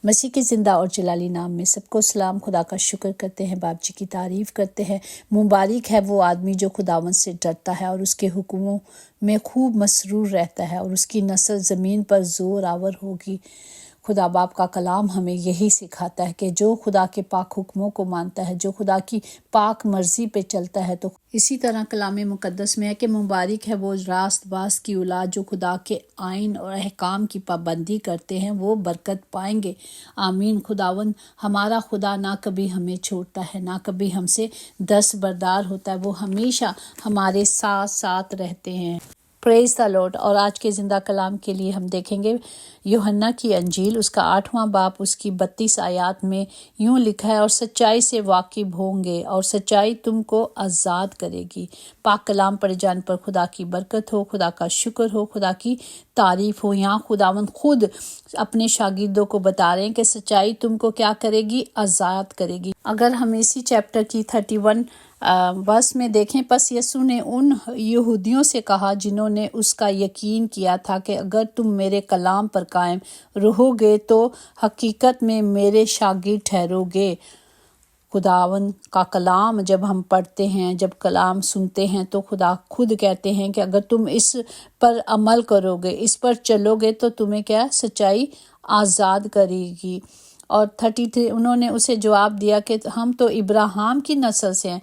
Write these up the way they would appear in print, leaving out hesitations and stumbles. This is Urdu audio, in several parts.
مسیح کے زندہ اور جلالی نام میں سب کو سلام۔ خدا کا شکر کرتے ہیں، باپ جی کی تعریف کرتے ہیں۔ مبارک ہے وہ آدمی جو خداوند سے ڈرتا ہے اور اس کے حکموں میں خوب مسرور رہتا ہے، اور اس کی نسل زمین پر زور آور ہوگی۔ خدا باپ کا کلام ہمیں یہی سکھاتا ہے کہ جو خدا کے پاک حکموں کو مانتا ہے، جو خدا کی پاک مرضی پہ چلتا ہے، تو اسی طرح کلام مقدس میں ہے کہ مبارک ہے وہ راست باز کی اولاد جو خدا کے آئین اور احکام کی پابندی کرتے ہیں، وہ برکت پائیں گے۔ آمین۔ خداوند ہمارا خدا نہ کبھی ہمیں چھوڑتا ہے، نہ کبھی ہم سے دستبردار ہوتا ہے، وہ ہمیشہ ہمارے ساتھ ساتھ رہتے ہیں۔ پریز دا لارڈ۔ اور آج کے زندہ کلام کے لیے ہم دیکھیں گے یوحنا کی انجیل، اس کا 8واں باب، اس کی 32 آیات میں یوں لکھا ہے، اور سچائی سے واقف ہوں گے اور سچائی تم کو آزاد کرے گی۔ پاک کلام پڑھے جان پر خدا کی برکت ہو، خدا کا شکر ہو، خدا کی تعریف ہو۔ یہاں خداوند خود اپنے شاگردوں کو بتا رہے ہیں کہ سچائی تم کو کیا کرے گی؟ آزاد کرے گی۔ اگر ہم اسی چیپٹر کی 31 بس میں دیکھیں، پس یسوع نے ان یہودیوں سے کہا جنہوں نے اس کا یقین کیا تھا کہ اگر تم میرے کلام پر قائم رہو گے تو حقیقت میں میرے شاگرد ٹھہرو گے۔ خداوند کا کلام جب ہم پڑھتے ہیں، جب کلام سنتے ہیں، تو خدا خود کہتے ہیں کہ اگر تم اس پر عمل کرو گے، اس پر چلو گے، تو تمہیں کیا؟ سچائی آزاد کرے گی۔ اور 33 انہوں نے اسے جواب دیا کہ ہم تو ابراہیم کی نسل سے ہیں،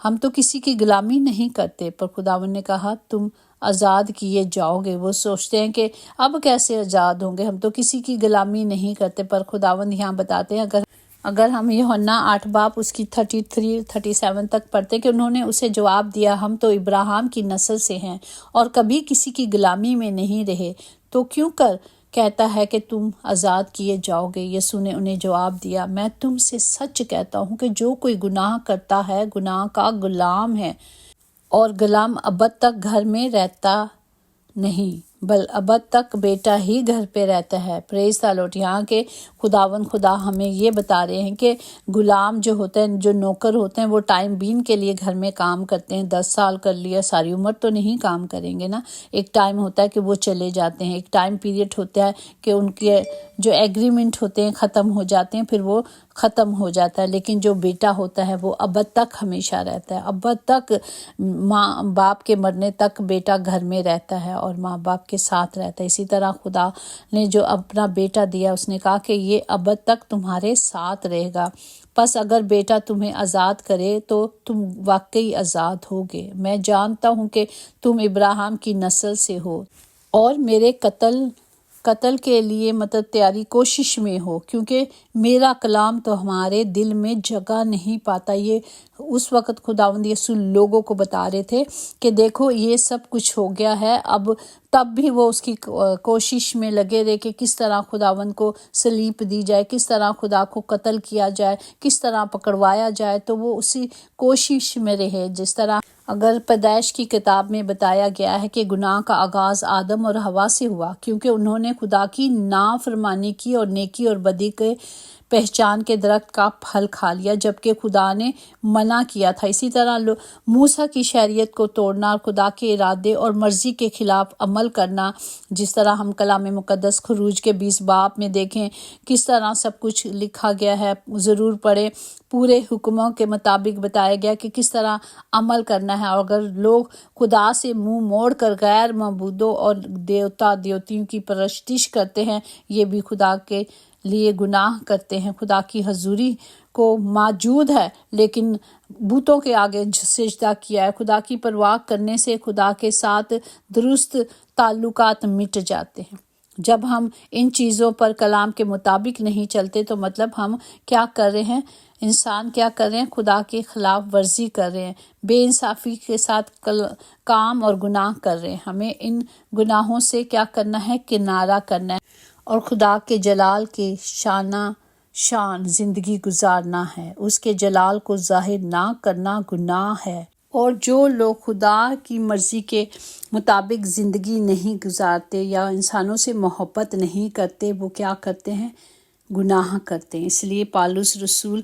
ہم تو کسی کی غلامی نہیں کرتے۔ پر خداوند نے کہا تم آزاد کیے جاؤ گے۔ وہ سوچتے ہیں کہ اب کیسے آزاد ہوں گے، ہم تو کسی کی غلامی نہیں کرتے۔ پر خداوند یہاں بتاتے ہیں، اگر ہم یوحنا 8 باب اس کی 33-37 تک پڑھتے کہ انہوں نے اسے جواب دیا ہم تو ابراہیم کی نسل سے ہیں اور کبھی کسی کی غلامی میں نہیں رہے، تو کیوں کر کہتا ہے کہ تم آزاد کیے جاؤ گے؟ یسوع نے انہیں جواب دیا، میں تم سے سچ کہتا ہوں کہ جو کوئی گناہ کرتا ہے گناہ کا غلام ہے، اور غلام ابد تک گھر میں رہتا نہیں، بل ابد تک بیٹا ہی گھر پہ رہتا ہے۔ پریز دا لارڈ۔ یہاں کے خداوند خدا ہمیں یہ بتا رہے ہیں کہ غلام جو ہوتے ہیں، جو نوکر ہوتے ہیں، وہ ٹائم بین کے لیے گھر میں کام کرتے ہیں۔ 10 سال کر لیا، ساری عمر تو نہیں کام کریں گے نا۔ ایک ٹائم ہوتا ہے کہ وہ چلے جاتے ہیں، ایک ٹائم پیریڈ ہوتا ہے کہ ان کے جو ایگریمنٹ ہوتے ہیں ختم ہو جاتے ہیں، پھر وہ ختم ہو جاتا ہے۔ لیکن جو بیٹا ہوتا ہے وہ ابد تک ہمیشہ رہتا ہے، ابد تک، ماں باپ کے مرنے تک بیٹا گھر میں رہتا ہے اور ماں باپ کے ساتھ رہتا ہے۔ اسی طرح خدا نے جو اپنا بیٹا دیا، اس نے کہا کہ یہ ابد تک تمہارے ساتھ رہے گا۔ پس اگر بیٹا تمہیں آزاد کرے تو تم واقعی آزاد ہوگے۔ میں جانتا ہوں کہ تم ابراہیم کی نسل سے ہو اور میرے قتل کے لیے تیاری کوشش میں ہو، کیونکہ میرا کلام تو ہمارے دل میں جگہ نہیں پاتا۔ یہ اس وقت خداوند یسوع لوگوں کو بتا رہے تھے کہ دیکھو یہ سب کچھ ہو گیا ہے، اب تب بھی وہ اس کی کوشش میں لگے رہے کہ کس طرح خداوند کو صلیب دی جائے، کس طرح خدا کو قتل کیا جائے، کس طرح پکڑوایا جائے، تو وہ اسی کوشش میں رہے۔ جس طرح اگر پیدائش کی کتاب میں بتایا گیا ہے کہ گناہ کا آغاز آدم اور حوا سے ہوا، کیونکہ انہوں نے خدا کی نافرمانی کی اور نیکی اور بدی کے پہچان کے درخت کا پھل کھا لیا، جبکہ خدا نے منع کیا تھا۔ اسی طرح موسیٰ کی شریعت کو توڑنا اور خدا کے ارادے اور مرضی کے خلاف عمل کرنا، جس طرح ہم کلام مقدس خروج کے 20 باب میں دیکھیں کس طرح سب کچھ لکھا گیا ہے، ضرور پڑھیں۔ پورے حکموں کے مطابق بتایا گیا کہ کس طرح عمل کرنا ہے، اور اگر لوگ خدا سے منہ موڑ کر غیر معبودوں اور دیوتیوں کی پرستش کرتے ہیں، یہ بھی خدا کے لیے گناہ کرتے ہیں۔ خدا کی حضوری کو موجود ہے لیکن بتوں کے آگے سجدہ کیا ہے۔ خدا کی پرواہ کرنے سے خدا کے ساتھ درست تعلقات مٹ جاتے ہیں۔ جب ہم ان چیزوں پر کلام کے مطابق نہیں چلتے تو مطلب ہم کیا کر رہے ہیں؟ انسان کیا کر رہے ہیں؟ خدا کے خلاف ورزی کر رہے ہیں، بے انصافی کے ساتھ کام اور گناہ کر رہے ہیں۔ ہمیں ان گناہوں سے کیا کرنا ہے؟ کنارہ کرنا ہے اور خدا کے جلال کے شان زندگی گزارنا ہے۔ اس کے جلال کو ظاہر نہ کرنا گناہ ہے۔ اور جو لوگ خدا کی مرضی کے مطابق زندگی نہیں گزارتے یا انسانوں سے محبت نہیں کرتے، وہ کیا کرتے ہیں؟ گناہ کرتے ہیں۔ اس لیے پالوس رسول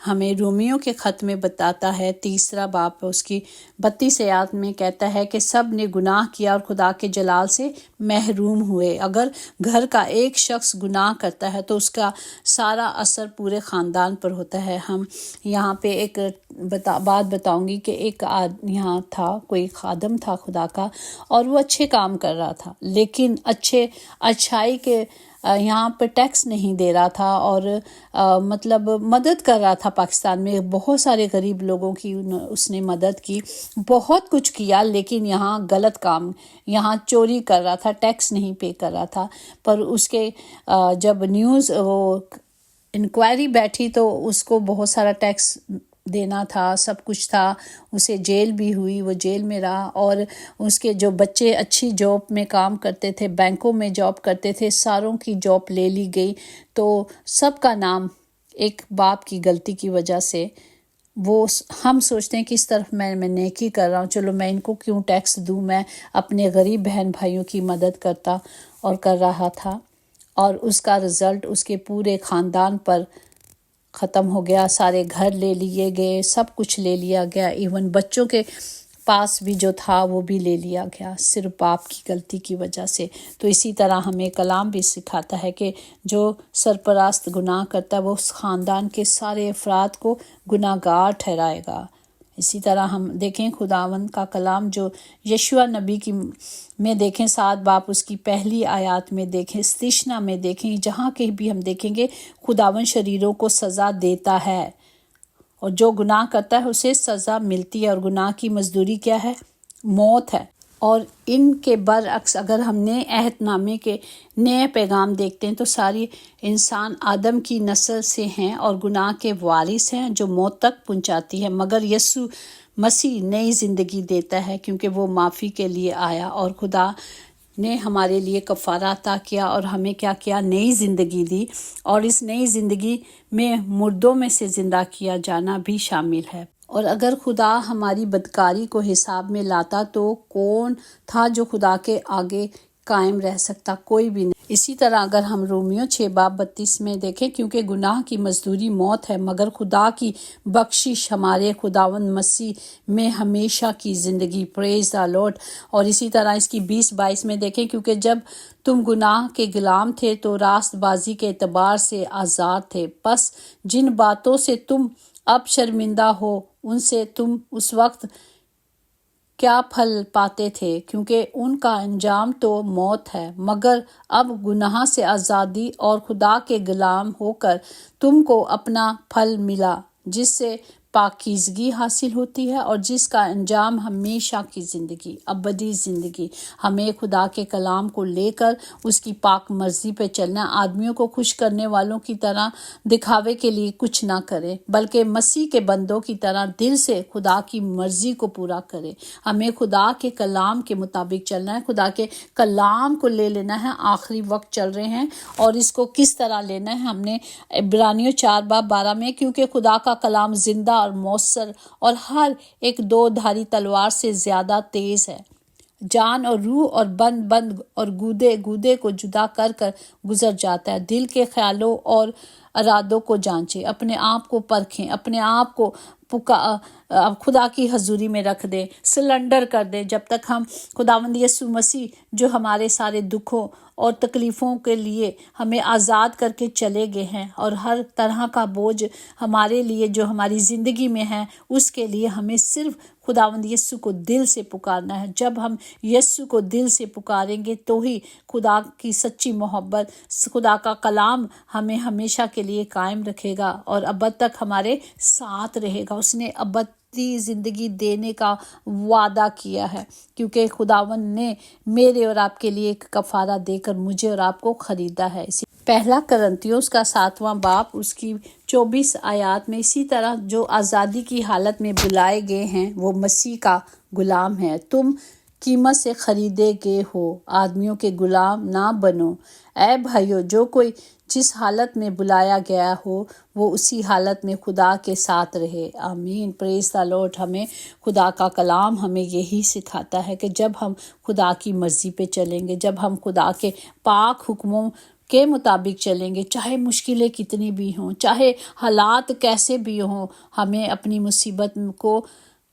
ہمیں رومیوں کے خط میں بتاتا ہے، 3 باب اس کی 32 آیات میں کہتا ہے کہ سب نے گناہ کیا اور خدا کے جلال سے محروم ہوئے۔ اگر گھر کا ایک شخص گناہ کرتا ہے تو اس کا سارا اثر پورے خاندان پر ہوتا ہے۔ ہم یہاں پہ ایک بات بتاؤں گی کہ ایک یہاں تھا، کوئی خادم تھا خدا کا، اور وہ اچھے کام کر رہا تھا، لیکن اچھائی کے یہاں پہ ٹیکس نہیں دے رہا تھا، اور مطلب مدد کر رہا تھا۔ پاکستان میں بہت سارے غریب لوگوں کی اس نے مدد کی، بہت کچھ کیا، لیکن یہاں غلط کام، یہاں چوری کر رہا تھا، ٹیکس نہیں پے کر رہا تھا۔ پر اس کے جب نیوز وہ انکوائری بیٹھی تو اس کو بہت سارا ٹیکس دینا تھا، سب کچھ تھا، اسے جیل بھی ہوئی، وہ جیل میں رہا، اور اس کے جو بچے اچھی جاب میں کام کرتے تھے، بینکوں میں جاب کرتے تھے، ساروں کی جاب لے لی گئی۔ تو سب کا نام ایک باپ کی غلطی کی وجہ سے، وہ ہم سوچتے ہیں کہ اس طرف میں نیکی کر رہا ہوں، چلو میں ان کو کیوں ٹیکس دوں، میں اپنے غریب بہن بھائیوں کی مدد کرتا اور کر رہا تھا، اور اس کا رزلٹ اس کے پورے خاندان پر ختم ہو گیا۔ سارے گھر لے لیے گئے، سب کچھ لے لیا گیا، ایون بچوں کے پاس بھی جو تھا وہ بھی لے لیا گیا، صرف باپ کی غلطی کی وجہ سے۔ تو اسی طرح ہمیں کلام بھی سکھاتا ہے کہ جو سرپرست گناہ کرتا ہے وہ اس خاندان کے سارے افراد کو گناہ گار ٹھہرائے گا۔ اسی طرح ہم دیکھیں خداوند کا کلام جو یشوع نبی کی میں دیکھیں 7 باب اس کی پہلی آیات میں دیکھیں، استثنا میں دیکھیں، جہاں کہیں بھی ہم دیکھیں گے خداوند شریروں کو سزا دیتا ہے، اور جو گناہ کرتا ہے اسے سزا ملتی ہے، اور گناہ کی مزدوری کیا ہے؟ موت ہے۔ اور ان کے برعکس اگر ہم نئے عہد نامے کے نئے پیغام دیکھتے ہیں تو ساری انسان آدم کی نسل سے ہیں اور گناہ کے وارث ہیں جو موت تک پہنچاتی ہے، مگر یسوع مسیح نئی زندگی دیتا ہے کیونکہ وہ معافی کے لیے آیا، اور خدا نے ہمارے لیے کفارہ عطا کیا اور ہمیں کیا کیا؟ نئی زندگی دی، اور اس نئی زندگی میں مردوں میں سے زندہ کیا جانا بھی شامل ہے۔ اور اگر خدا ہماری بدکاری کو حساب میں لاتا تو کون تھا جو خدا کے آگے قائم رہ سکتا؟ کوئی بھی نہیں۔ اسی طرح اگر ہم رومیو 6 باب 32 میں دیکھیں، کیونکہ گناہ کی مزدوری موت ہے، مگر خدا کی بخشش ہمارے خداوند مسیح میں ہمیشہ کی زندگی، پریز دا لارڈ۔ اور اسی طرح اس کی 20-22 میں دیکھیں، کیونکہ جب تم گناہ کے غلام تھے تو راست بازی کے اعتبار سے آزاد تھے، پس جن باتوں سے تم اب شرمندہ ہو ان سے تم اس وقت کیا پھل پاتے تھے، کیونکہ ان کا انجام تو موت ہے، مگر اب گناہ سے آزادی اور خدا کے غلام ہو کر تم کو اپنا پھل ملا، جس سے پاکیزگی حاصل ہوتی ہے اور جس کا انجام ہمیشہ کی زندگی، ابدی زندگی۔ ہمیں خدا کے کلام کو لے کر اس کی پاک مرضی پہ چلنا، آدمیوں کو خوش کرنے والوں کی طرح دکھاوے کے لیے کچھ نہ کرے، بلکہ مسیح کے بندوں کی طرح دل سے خدا کی مرضی کو پورا کرے۔ ہمیں خدا کے کلام کے مطابق چلنا ہے، خدا کے کلام کو لے لینا ہے۔ آخری وقت چل رہے ہیں اور اس کو کس طرح لینا ہے؟ ہم نے عبرانیوں 4 باب 12 میں، کیونکہ خدا کا کلام زندہ اور مؤثر اور ہر ایک 2 دھاری تلوار سے زیادہ تیز ہے، جان اور روح اور بند اور گودے کو جدا کر گزر جاتا ہے، دل کے خیالوں اور ارادوں کو جانچے، اپنے آپ کو پرکھیں، اپنے آپ کو خدا کی حضوری میں رکھ دیں، سلنڈر کر دیں، جب تک ہم خداوند یسوع مسیح جو ہمارے سارے دکھوں اور تکلیفوں کے لیے ہمیں آزاد کر کے چلے گئے ہیں، اور ہر طرح کا بوجھ ہمارے لیے جو ہماری زندگی میں ہے، اس کے لیے ہمیں صرف خداوند یسوع کو دل سے پکارنا ہے۔ جب ہم یسوع کو دل سے پکاریں گے تو ہی خدا کی سچی محبت، خدا کا کلام ہمیں ہمیشہ کے لیے قائم رکھے گا اور ابد تک ہمارے ساتھ رہے گا۔ اس نے ابدی زندگی دینے کا وعدہ کیا ہے، کیونکہ خداوند نے میرے اور آپ کے لیے ایک کفارہ دے کر مجھے اور آپ کو خریدا ہے۔ پہلا کرنتھیوں کا 7واں باب اس کی 24 آیات میں، اسی طرح جو آزادی کی حالت میں بلائے گئے ہیں وہ مسیح کا غلام ہے، تم قیمت سے خریدے گئے ہو، آدمیوں کے غلام نہ بنو۔ اے بھائیو، جو کوئی جس حالت میں بلایا گیا ہو وہ اسی حالت میں خدا کے ساتھ رہے۔ آمین، پریز دا لارڈ۔ ہمیں خدا کا کلام ہمیں یہی سکھاتا ہے کہ جب ہم خدا کی مرضی پہ چلیں گے، جب ہم خدا کے پاک حکموں کے مطابق چلیں گے، چاہے مشکلیں کتنی بھی ہوں، چاہے حالات کیسے بھی ہوں، ہمیں اپنی مصیبت کو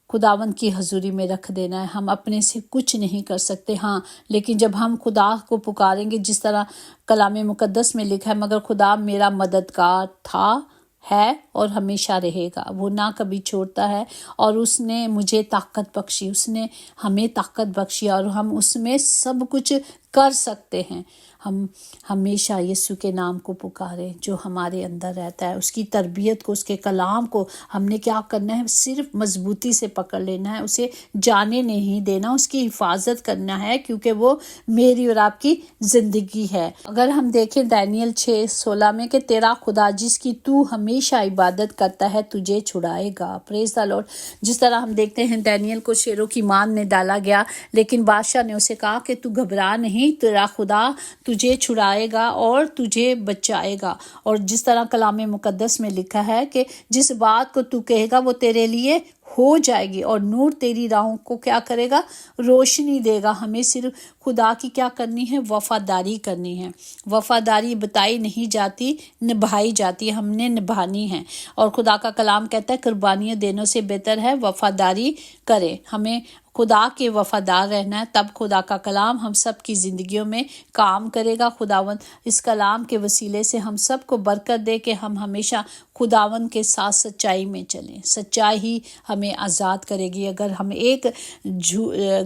خداوند کی حضوری میں رکھ دینا ہے۔ ہم اپنے سے کچھ نہیں کر سکتے، ہاں، لیکن جب ہم خدا کو پکاریں گے، جس طرح کلام مقدس میں لکھا ہے، مگر خدا میرا مددگار تھا، ہے اور ہمیشہ رہے گا، وہ نہ کبھی چھوڑتا ہے، اور اس نے مجھے طاقت بخشی، اس نے ہمیں طاقت بخشی، اور ہم اس میں سب کچھ کر سکتے ہیں۔ ہم ہمیشہ یسوع کے نام کو پکاریں جو ہمارے اندر رہتا ہے، اس کی تربیت کو، اس کے کلام کو ہم نے کیا کرنا ہے؟ صرف مضبوطی سے پکڑ لینا ہے، اسے جانے نہیں دینا، اس کی حفاظت کرنا ہے، کیونکہ وہ میری اور آپ کی زندگی ہے۔ اگر ہم دیکھیں دانیل 6:16 میں کہ تیرا خدا جس کی تو ہمیشہ عبادت کرتا ہے تجھے چھڑائے گا۔ پریز دی لارڈ۔ جس طرح ہم دیکھتے ہیں دانیل کو شیروں کی مان میں ڈالا گیا، لیکن بادشاہ نے اسے کہا کہ تو گھبرا نہیں، تیرا خدا تجھے چھڑائے گا اور تجھے بچائے گا۔ اور جس طرح کلام مقدس میں لکھا ہے کہ جس بات کو تو کہے گا وہ تیرے لیے ہو جائے گی، اور نور تیری راہوں کو کیا کرے گا؟ روشنی دے گا۔ ہمیں صرف خدا کی کیا کرنی ہے؟ وفاداری کرنی ہے۔ وفاداری بتائی نہیں جاتی، نبھائی جاتی ہے، ہم نے نبھانی ہے۔ اور خدا کا کلام کہتا ہے قربانیاں دینے سے بہتر ہے وفاداری کرے۔ ہمیں خدا کے وفادار رہنا ہے، تب خدا کا کلام ہم سب کی زندگیوں میں کام کرے گا۔ خداوند اس کلام کے وسیلے سے ہم سب کو برکت دے کہ ہم ہمیشہ خداوند کے ساتھ سچائی میں چلیں۔ سچائی ہی ہمیں آزاد کرے گی۔ اگر ہم ایک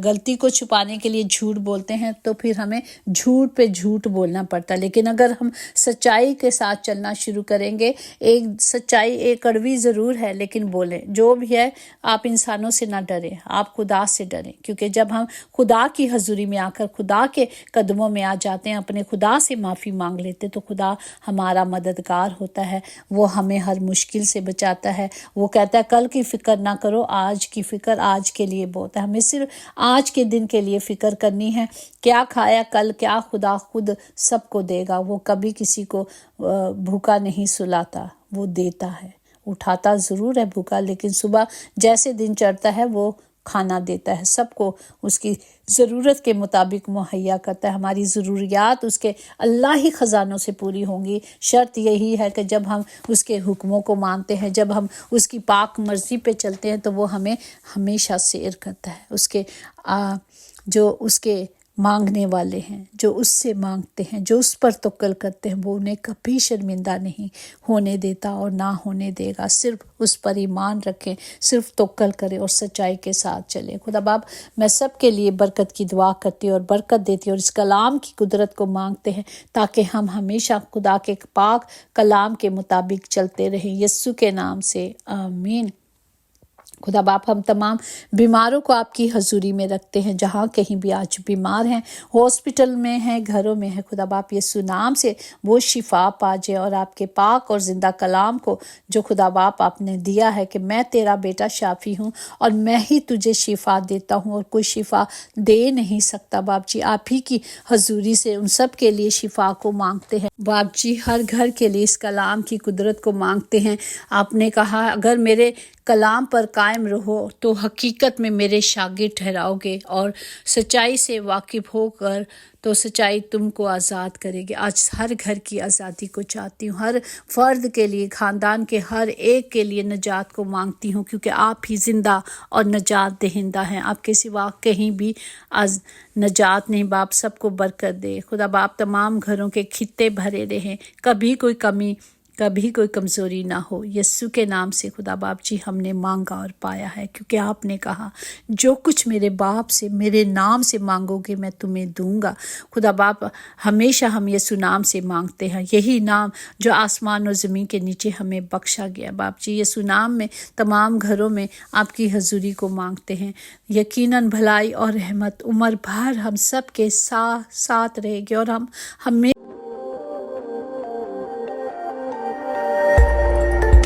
غلطی کو چھپانے کے لیے جھوٹ بولتے ہیں تو پھر ہمیں جھوٹ پہ جھوٹ بولنا پڑتا ہے، لیکن اگر ہم سچائی کے ساتھ چلنا شروع کریں گے، ایک سچائی ایک کڑوی ضرور ہے لیکن بولیں جو بھی ہے، آپ انسانوں سے نہ ڈریں، آپ خدا سے ڈریں، کیونکہ جب ہم خدا کی حضوری میں آ کر خدا کے قدموں میں آ جاتے ہیں، اپنے خدا سے معافی مانگ لیتے، تو خدا ہمارا مددگار ہوتا ہے، وہ ہمیں ہر مشکل سے بچاتا ہے۔ وہ کہتا ہے کل کی فکر نہ کرو، آج کی فکر آج کے لیے بہت ہے۔ ہمیں صرف آج کے دن کے لیے فکر کرنی ہے، کیا کھایا کل کیا، خدا خود سب کو دے گا۔ وہ کبھی کسی کو بھوکا نہیں سلاتا، وہ دیتا ہے، اٹھاتا ضرور ہے بھوکا، لیکن صبح جیسے دن چڑھتا ہے وہ کھانا دیتا ہے، سب کو اس کی ضرورت کے مطابق مہیا کرتا ہے۔ ہماری ضروریات اس کے اللہ ہی خزانوں سے پوری ہوں گی۔ شرط یہی ہے کہ جب ہم اس کے حکموں کو مانتے ہیں، جب ہم اس کی پاک مرضی پہ چلتے ہیں، تو وہ ہمیں ہمیشہ سیر کرتا ہے۔ اس کے جو اس کے مانگنے والے ہیں، جو اس سے مانگتے ہیں، جو اس پر توکل کرتے ہیں، وہ انہیں کبھی شرمندہ نہیں ہونے دیتا اور نہ ہونے دے گا۔ صرف اس پر ایمان رکھیں، صرف توکل کریں اور سچائی کے ساتھ چلیں۔ خدا باپ، میں سب کے لیے برکت کی دعا کرتی ہوں اور برکت دیتی ہوں، اور اس کلام کی قدرت کو مانگتے ہیں تاکہ ہم ہمیشہ خدا کے پاک کلام کے مطابق چلتے رہیں۔ یسوع کے نام سے آمین۔ خدا باپ، ہم تمام بیماروں کو آپ کی حضوری میں رکھتے ہیں، جہاں کہیں بھی آج بیمار ہیں، ہاسپٹل میں ہیں، گھروں میں ہیں، خدا باپ یسوع نام سے وہ شفا پا جائے، اور آپ کے پاک اور زندہ کلام کو جو خدا باپ آپ نے دیا ہے کہ میں تیرا بیٹا شافی ہوں اور میں ہی تجھے شفا دیتا ہوں، اور کوئی شفا دے نہیں سکتا۔ باپ جی، آپ ہی کی حضوری سے ان سب کے لیے شفا کو مانگتے ہیں۔ باپ جی، ہر گھر کے لیے اس کلام کی قدرت کو مانگتے ہیں۔ آپ نے کہا اگر میرے کلام پر قائم رہو تو حقیقت میں میرے شاگرد ٹھہراؤ گے، اور سچائی سے واقف ہو کر تو سچائی تم کو آزاد کرے گی۔ آج ہر گھر کی آزادی کو چاہتی ہوں، ہر فرد کے لیے، خاندان کے ہر ایک کے لیے نجات کو مانگتی ہوں، کیونکہ آپ ہی زندہ اور نجات دہندہ ہیں۔ آپ کے سوا کہیں بھی نجات نہیں۔ باپ سب کو برکت دے۔ خدا باپ تمام گھروں کے خطے بھرے رہیں، کبھی کوئی کمی، کبھی کوئی کمزوری نہ ہو۔ یسوع کے نام سے خدا باپ جی ہم نے مانگا اور پایا ہے، کیونکہ آپ نے کہا جو کچھ میرے باپ سے میرے نام سے مانگو گے میں تمہیں دوں گا۔ خدا باپ ہمیشہ ہم یسوع نام سے مانگتے ہیں، یہی نام جو آسمان و زمین کے نیچے ہمیں بخشا گیا۔ باپ جی یسوع نام میں تمام گھروں میں آپ کی حضوری کو مانگتے ہیں۔ یقیناً بھلائی اور رحمت عمر بھر ہم سب کے ساتھ رہے گی، اور ہمیں